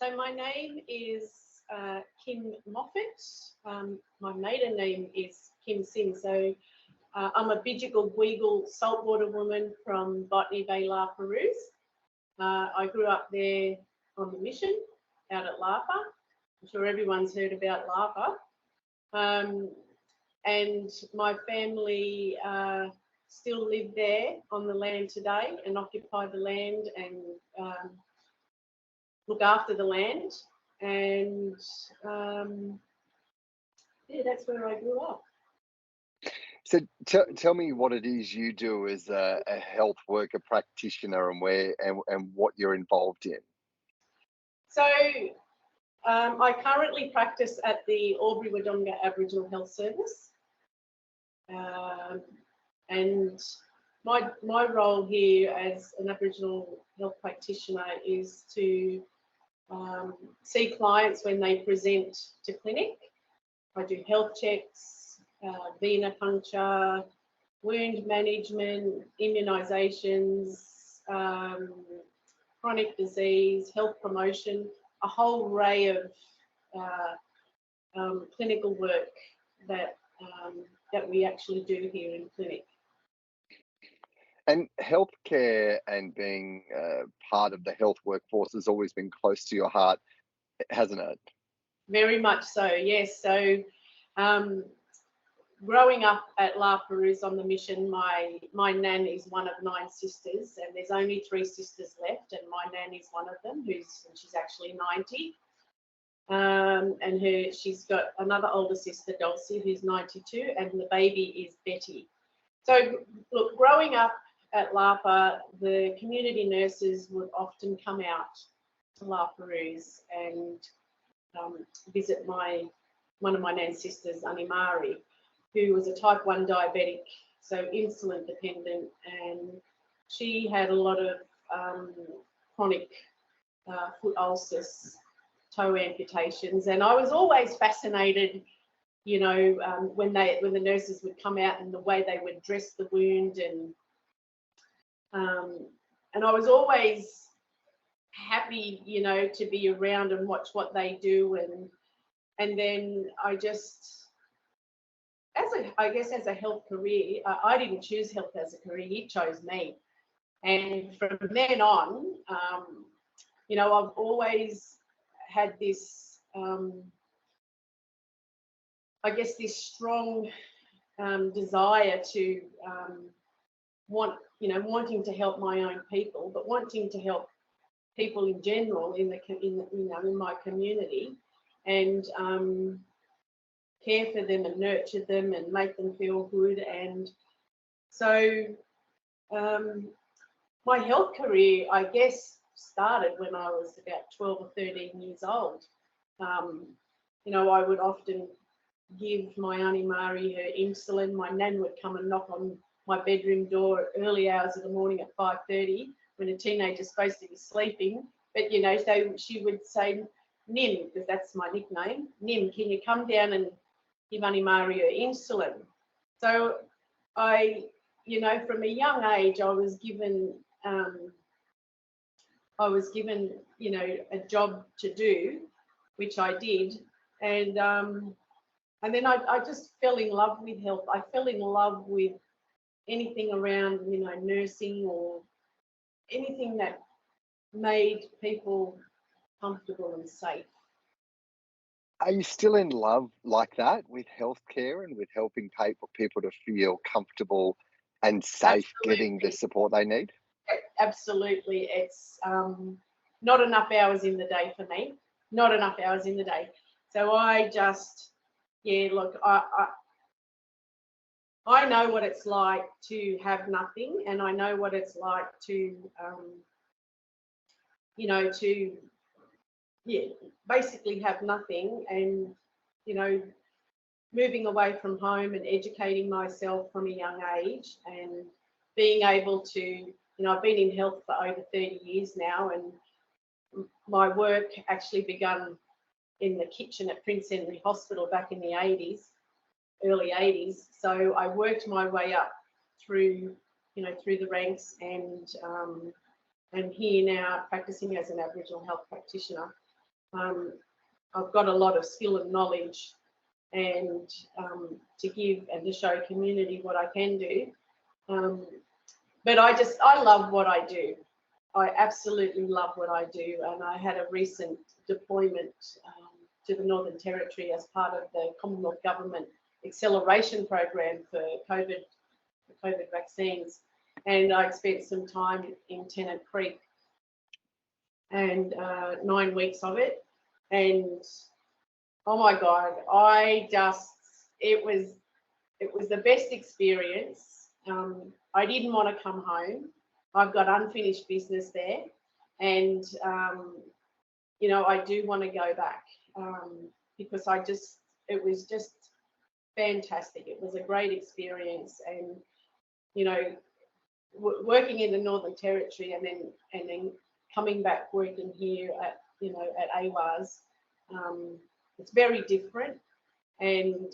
So my name is Kim Moffitt. My maiden name is Kim Sim. So I'm a Bidjigal Weagle saltwater woman from Botany Bay, La Perouse. I grew up there on the mission out at Lapa. I'm sure everyone's heard about Lapa. And my family still live there on the land today and occupy the land and look after the land. And yeah, that's where I grew up. So tell me what it is you do as a health worker practitioner and where and what you're involved in. So I currently practice at the Albury-Wodonga Aboriginal Health Service. And my role here as an Aboriginal health practitioner is to see clients when they present to clinic. I do health checks, venipuncture, wound management, immunisations, chronic disease, health promotion, a whole array of clinical work that we actually do here in clinic. And healthcare and being part of the health workforce has always been close to your heart, hasn't it? Very much so, yes. So growing up at La Perouse on the mission, my nan is one of 9 sisters, and there's only 3 sisters left, and my nan is one of them, she's actually 90. And she's got another older sister, Dulcie, who's 92, and the baby is Betty. So look, growing up at Lapa, the community nurses would often come out to La Perouse and visit one of my nan's sisters, Animari, who was a type 1 diabetic, so insulin dependent, and she had a lot of chronic foot ulcers, toe amputations, and I was always fascinated, you know, when the nurses would come out and the way they would dress the wound, and I was always happy, you know, to be around and watch what they do, and then I just, I guess as a health career, I didn't choose health as a career, it chose me, and from then on, you know, I've always had this, I guess, this strong desire to wanting to help my own people, but wanting to help people in general in my community, and care for them and nurture them and make them feel good. And so my health career, I guess, started when I was about 12 or 13 years old. You know, I would often give my Auntie Mari her insulin. My nan would come and knock on my bedroom door at early hours of the morning at 5:30 when a teenager's supposed to be sleeping. But, you know, so she would say, Nim, because that's my nickname, Nim, can you come down and give Auntie Mari her insulin? So I, you know, from a young age, I was given, you know, a job to do, which I did. And then I just fell in love with health. I fell in love with anything around, you know, nursing or anything that made people comfortable and safe. Are you still in love like that with healthcare and with helping people to feel comfortable and safe, Absolutely. getting the support they need? Absolutely. It's not enough hours in the day for me, not enough hours in the day. So I just, yeah, look, I know what it's like to have nothing, and I know what it's like to, you know, to, yeah, basically have nothing, and, you know, moving away from home and educating myself from a young age and being able to, you know, I've been in health for over 30 years now, and my work actually began in the kitchen at Prince Henry Hospital back in the 80s, early 80s. So I worked my way up through, you know, through the ranks, and I'm here now practicing as an Aboriginal health practitioner. I've got a lot of skill and knowledge, and to give and to show community what I can do. But I love what I do. I absolutely love what I do, and I had a recent deployment to the Northern Territory as part of the Commonwealth Government acceleration program for COVID vaccines, and I spent some time in Tennant Creek, and 9 weeks of it, and oh my God, it was the best experience. I didn't want to come home. I've got unfinished business there, and you know, I do want to go back because it was just fantastic. It was a great experience, and you know, working in the Northern Territory and then coming back working here at AWAS, it's very different, and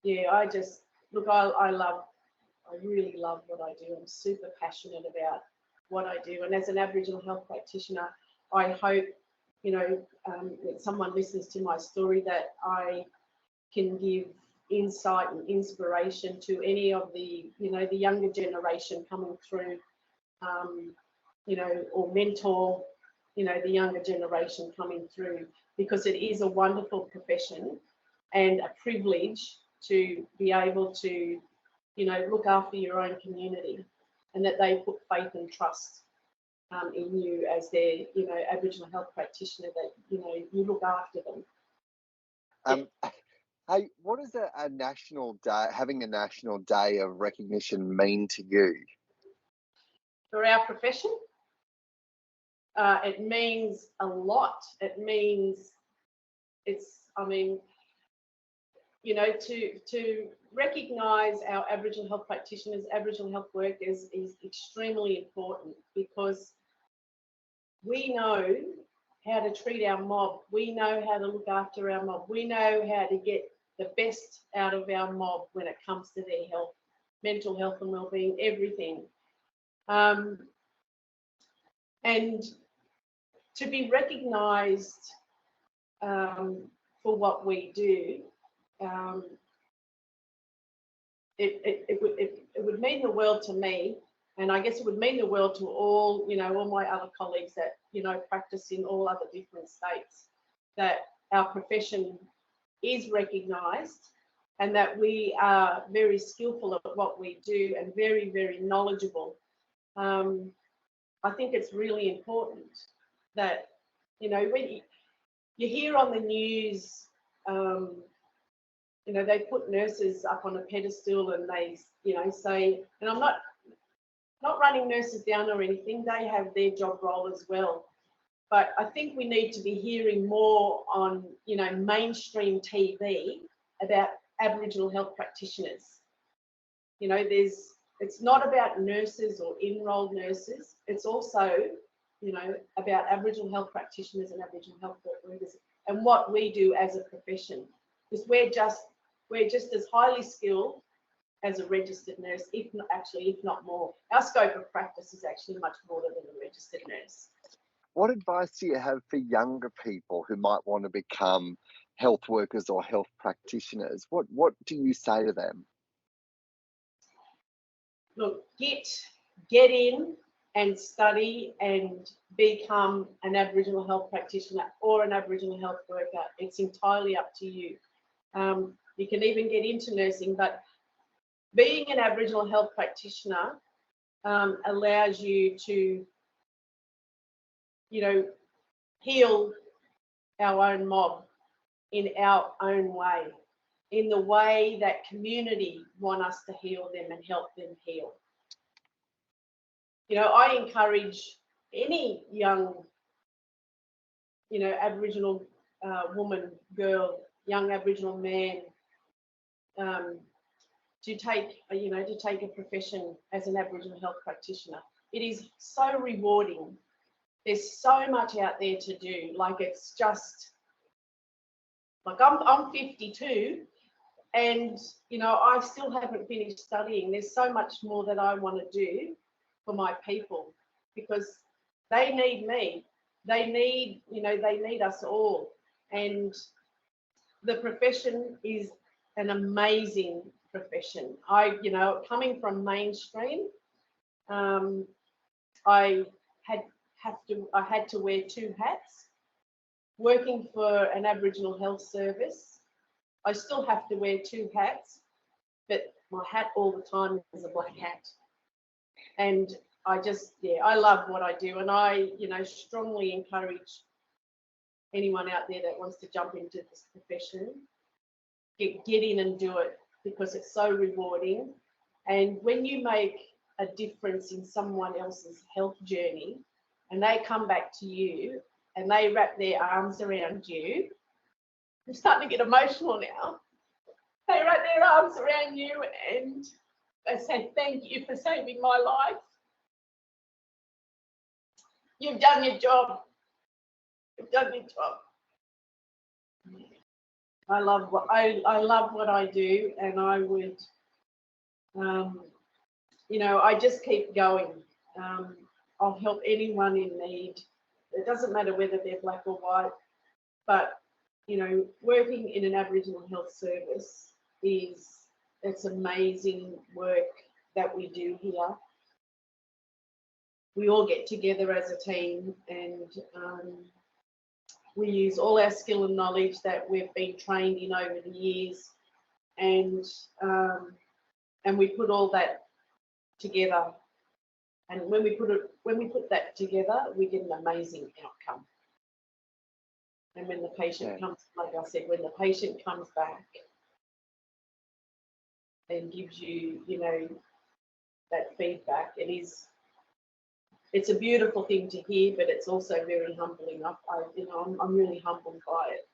yeah, I really love what I do. I'm super passionate about what I do, and as an Aboriginal health practitioner, I hope, you know, when someone listens to my story, that I can give insight and inspiration to any of the, you know, the younger generation coming through, you know, or mentor, you know, the younger generation coming through, because it is a wonderful profession and a privilege to be able to, you know, look after your own community, and that they put faith and trust in you as their, you know, Aboriginal health practitioner, that, you know, you look after them. Hey, what does a national day, having a national day of recognition, mean to you? For our profession, it means a lot. It means I mean, you know, to recognise our Aboriginal health practitioners, Aboriginal health workers is extremely important, because we know how to treat our mob. We know how to look after our mob. We know how to get the best out of our mob when it comes to their health, mental health and wellbeing, everything. And to be recognised for what we do, it would mean the world to me, and I guess it would mean the world to all, you know, all my other colleagues that, you know, practice in all other different states, that our profession is recognised, and that we are very skillful at what we do and very, very knowledgeable. I think it's really important that, you know, when you hear on the news, you know, they put nurses up on a pedestal and they, you know, say, and I'm not running nurses down or anything, they have their job role as well. But I think we need to be hearing more on, you know, mainstream TV about Aboriginal health practitioners. You know, it's not about nurses or enrolled nurses. It's also, you know, about Aboriginal health practitioners and Aboriginal health workers and what we do as a profession. Because we're just as highly skilled as a registered nurse, if not more. Our scope of practice is actually much broader than a registered nurse. What advice do you have for younger people who might want to become health workers or health practitioners? What do you say to them? Look, get in and study and become an Aboriginal health practitioner or an Aboriginal health worker. It's entirely up to you. You can even get into nursing, but being an Aboriginal health practitioner allows you to, you know, heal our own mob in our own way, in the way that community want us to heal them and help them heal. You know, I encourage any young, you know, Aboriginal woman, girl, young Aboriginal man to take a profession as an Aboriginal health practitioner. It is so rewarding. There's so much out there to do. Like, it's just like I'm 52, and you know, I still haven't finished studying. There's so much more that I want to do for my people, because they need me. they need, you know, they need us all. And the profession is an amazing profession. You know, coming from mainstream, I had to wear two hats. Working for an Aboriginal Health Service, I still have to wear two hats, but my hat all the time is a black hat. And I just, yeah, I love what I do, and I, you know, strongly encourage anyone out there that wants to jump into this profession, get in and do it, because it's so rewarding. And when you make a difference in someone else's health journey, and they come back to you and they wrap their arms around you, I'm starting to get emotional now. They wrap their arms around you and they say, thank you for saving my life. You've done your job. You've done your job. I love what I do, and I would, you know, I just keep going. I'll help anyone in need. It doesn't matter whether they're black or white, but you know, working in an Aboriginal health service it's amazing work that we do here. We all get together as a team, and we use all our skill and knowledge that we've been trained in over the years, and we put all that together. And when we put that together, we get an amazing outcome. And when the patient comes, like I said, when the patient comes back and gives you, you know, that feedback, it's a beautiful thing to hear, but it's also very humbling. You know, I'm really humbled by it.